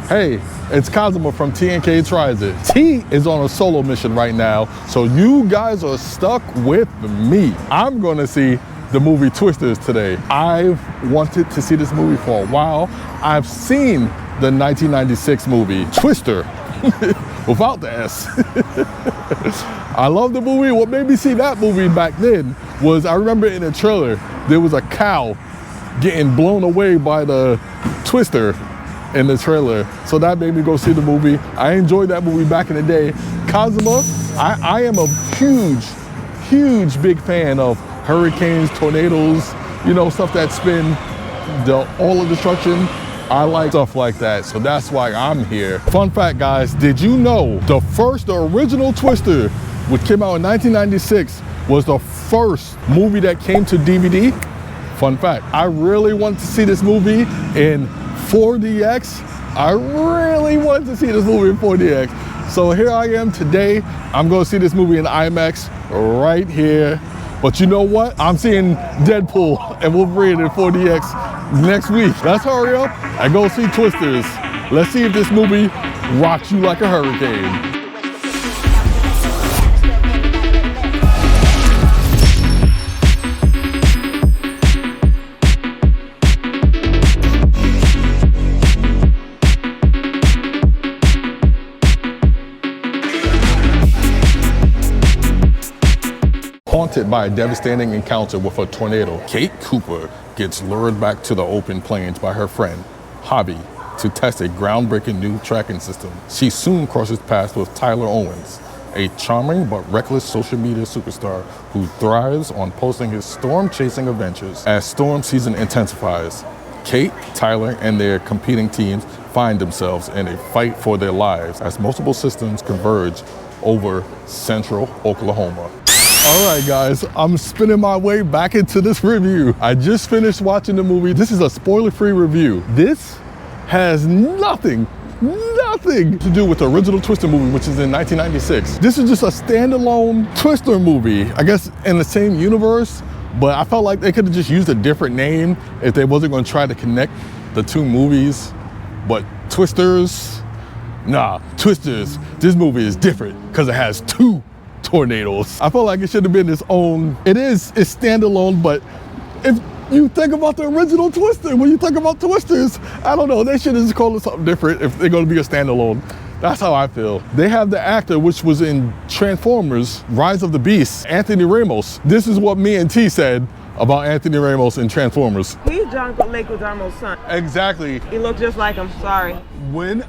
Hey, it's Kazuma from T&K Tries It. T is on a solo mission right now, so you guys are stuck with me. I'm gonna see the movie Twisters today. I've wanted to see this movie for a while. I've seen the 1996 movie Twister without the S. I love the movie. What made me see that movie back then was I remember in the trailer, there was a cow getting blown away by the Twister in the trailer. So that made me go see the movie. I enjoyed that movie back in the day. Kazuma, I am a huge big fan of hurricanes, tornadoes, you know, stuff that spin, all of destruction. I like stuff like that, so that's why I'm here. Fun fact, guys, did you know the original Twister, which came out in 1996, was the first movie that came to DVD? Fun fact, I really wanted to see this movie in 4DX. I really wanted to see this movie in 4DX. So here I am today. I'm gonna see this movie in IMAX right here. But you know what? I'm seeing Deadpool and Wolverine in 4DX next week. Let's hurry up and go see Twisters. Let's see if this movie rocks you like a hurricane. Haunted by a devastating encounter with a tornado, Kate Cooper gets lured back to the open plains by her friend, Hobby, to test a groundbreaking new tracking system. She soon crosses paths with Tyler Owens, a charming but reckless social media superstar who thrives on posting his storm-chasing adventures. As storm season intensifies, Kate, Tyler, and their competing teams find themselves in a fight for their lives as multiple systems converge over central Oklahoma. All right, guys, I'm spinning my way back into this review. I just finished watching the movie. This is a spoiler-free review. This has nothing to do with the original Twister movie, which is in 1996. This is just a standalone Twister movie, I guess in the same universe, but I felt like they could have just used a different name if they wasn't gonna try to connect the two movies. But Twisters, nah, Twisters, this movie is different because it has two tornadoes. I felt like it should have been its own. It's standalone, but if you think about the original Twister, when you think about Twisters, I don't know, they should have just called it something different if they're gonna be a standalone. That's how I feel. They have the actor which was in Transformers, Rise of the Beast, Anthony Ramos. This is what me and T said about Anthony Ramos in Transformers. He's John Leguizamo's son. Exactly. He looks just like him, sorry. When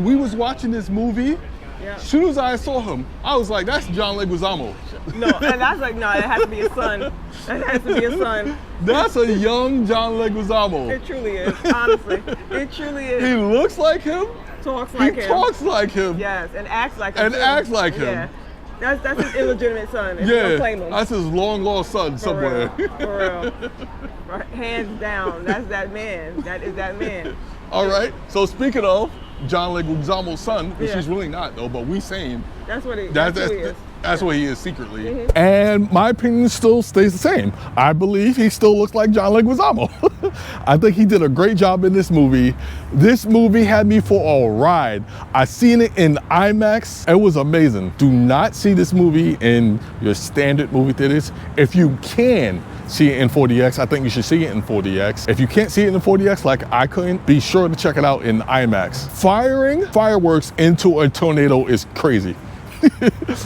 we was watching this movie, as soon as I saw him, I was like, that's John Leguizamo. No, and that's like, no, it has to be his son. That has to be his son. That's a young John Leguizamo. It truly is, honestly. It truly is. He looks like him. Talks like him. He talks like him. Yes, and acts like him. And acts like him. Yeah. That's his illegitimate son. If yeah, you don't claim him. That's his long lost son somewhere. For real. Right, hands down, that's that man. That is that man. All right, so speaking of John Leguizamo's son, which he's really not though, but we saying that's what he is. That's what he is secretly. And my opinion still stays the same. I believe he still looks like John Leguizamo. I think he did a great job in this movie. This movie had me for a ride. I seen it in IMAX. It was amazing. Do not see this movie in your standard movie theaters. If you can see it in 4DX, I think you should see it in 4DX. If you can't see it in 4DX like I couldn't, be sure to check it out in IMAX. Firing fireworks into a tornado is crazy.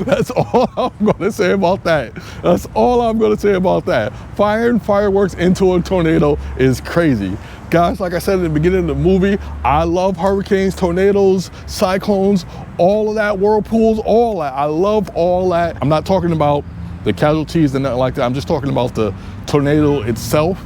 That's all I'm gonna say about that. That's all I'm gonna say about that. Firing fireworks into a tornado is crazy. Guys, like I said in the beginning of the movie, I love hurricanes, tornadoes, cyclones, all of that, whirlpools, all that. I love all that. I'm not talking about the casualties and nothing like that. I'm just talking about the tornado itself.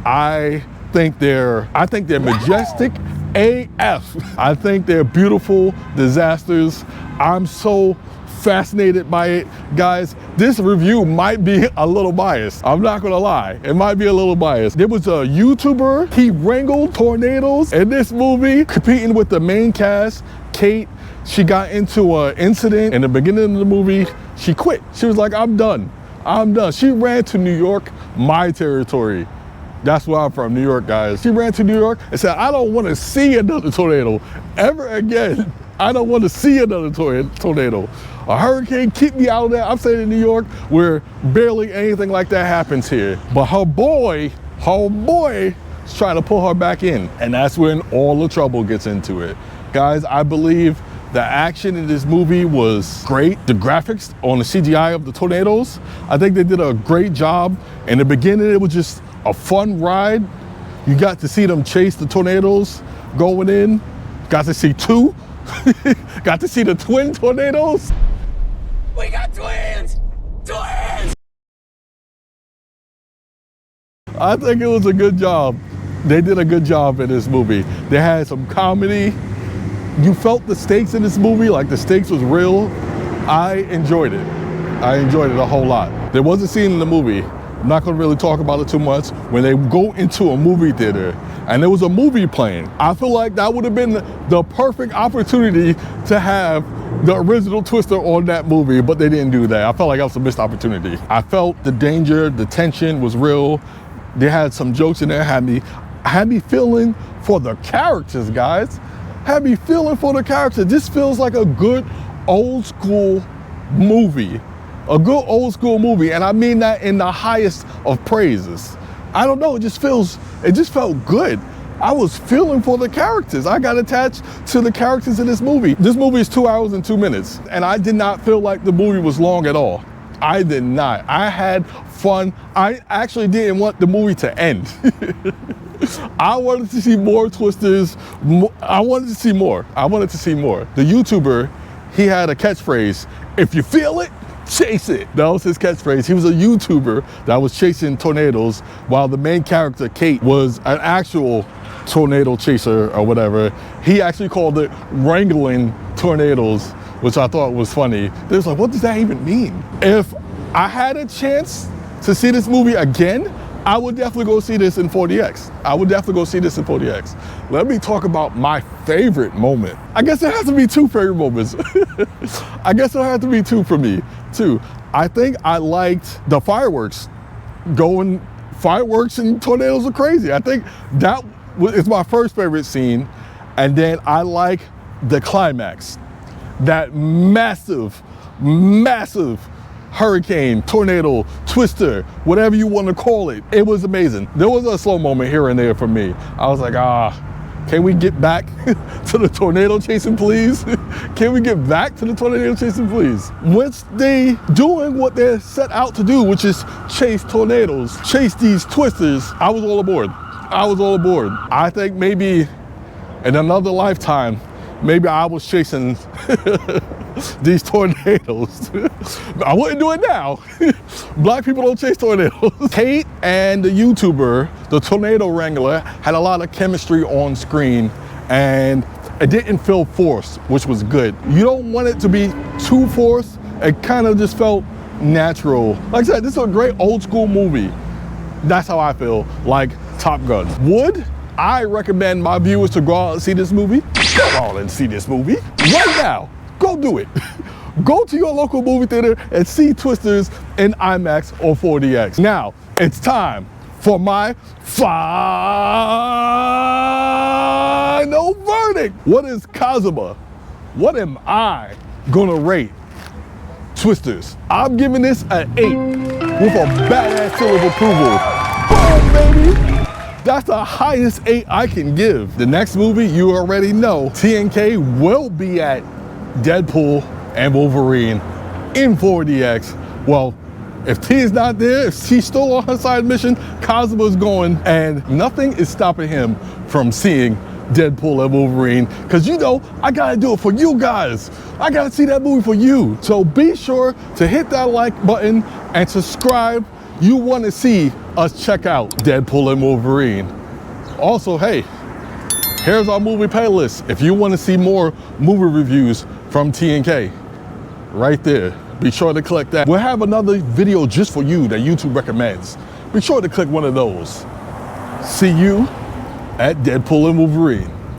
I think they're majestic AF. I think they're beautiful disasters. I'm so fascinated by it. Guys, this review might be a little biased. I'm not gonna lie, it might be a little biased. There was a YouTuber, he wrangled tornadoes in this movie, competing with the main cast, Kate. She got into an incident in the beginning of the movie. She quit. She was like, I'm done. She ran to New York, my territory. That's where I'm from, New York, guys. She ran to New York and said, I don't want to see another tornado ever again. I don't want to see another tornado. A hurricane, keep me out of that. I'm saying in New York, where barely anything like that happens here. But her boy is trying to pull her back in. And that's when all the trouble gets into it. Guys, I believe the action in this movie was great. The graphics on the CGI of the tornadoes, I think they did a great job. In the beginning, it was just a fun ride. You got to see them chase the tornadoes going in. Got to see two. Got to see the twin tornadoes. We got twins! Twins! I think it was a good job. They did a good job in this movie. They had some comedy. You felt the stakes in this movie, like the stakes was real. I enjoyed it. I enjoyed it a whole lot. There was a scene in the movie, I'm not gonna really talk about it too much, when they go into a movie theater and there was a movie playing. I feel like that would have been the perfect opportunity to have the original Twister on that movie, but they didn't do that. I felt like that was a missed opportunity. I felt the danger, the tension was real. They had some jokes in there, had me feeling for the characters, guys. Had me feeling for the characters. This feels like a good old school movie. A good old school movie, and I mean that in the highest of praises. I don't know, it just felt good. I was feeling for the characters. I got attached to the characters in this movie. This movie is 2 hours and 2 minutes, and I did not feel like the movie was long at all. I did not. I had fun. I actually didn't want the movie to end. I wanted to see more twisters. I wanted to see more. The YouTuber, he had a catchphrase, if you feel it, chase it. That was his catchphrase. He was a YouTuber that was chasing tornadoes while the main character, Kate, was an actual tornado chaser or whatever. He actually called it wrangling tornadoes, which I thought was funny. They was like, what does that even mean? If I had a chance to see this movie again, I would definitely go see this in 40X. Let me talk about my favorite moment. I guess there has to be two favorite moments. I guess there has to be two for me, too. I think I liked the fireworks. Fireworks and tornadoes are crazy. I think that is my first favorite scene. And then I like the climax. That massive hurricane, tornado, twister, whatever you want to call it. It was amazing. There was a slow moment here and there for me. I was like, can we get back to the tornado chasing, please? Can we get back to the tornado chasing, please? Once they doing what they're set out to do, which is chase tornadoes, chase these twisters, I was all aboard. I think maybe in another lifetime, maybe I was chasing these tornadoes. I wouldn't do it now. Black people don't chase tornadoes. Kate and the YouTuber, the tornado wrangler, had a lot of chemistry on screen, and it didn't feel forced, which was good. You don't want it to be too forced. It kind of just felt natural. Like I said, this is a great old school movie. That's how I feel, like Top Gun. Would I recommend my viewers to go out and see this movie? Go out and see this movie right now. Go do it. Go to your local movie theater and see Twisters in IMAX or 4DX. Now, it's time for my final verdict. What is Kazuma? What am I gonna rate Twisters? I'm giving this an 8 with a badass seal of approval. Boom, baby. That's the highest 8 I can give. The next movie, you already know, TNK will be at Deadpool and Wolverine in 4DX. Well, if T is not there, if T's still on her side mission, Kazuma's going, and nothing is stopping him from seeing Deadpool and Wolverine, because you know, I gotta do it for you guys. I gotta see that movie for you. So be sure to hit that like button and subscribe. You wanna see us check out Deadpool and Wolverine. Also, hey, here's our movie playlist. If you wanna see more movie reviews from TNK, right there. Be sure to click that. We'll have another video just for you that YouTube recommends. Be sure to click one of those. See you at Deadpool and Wolverine.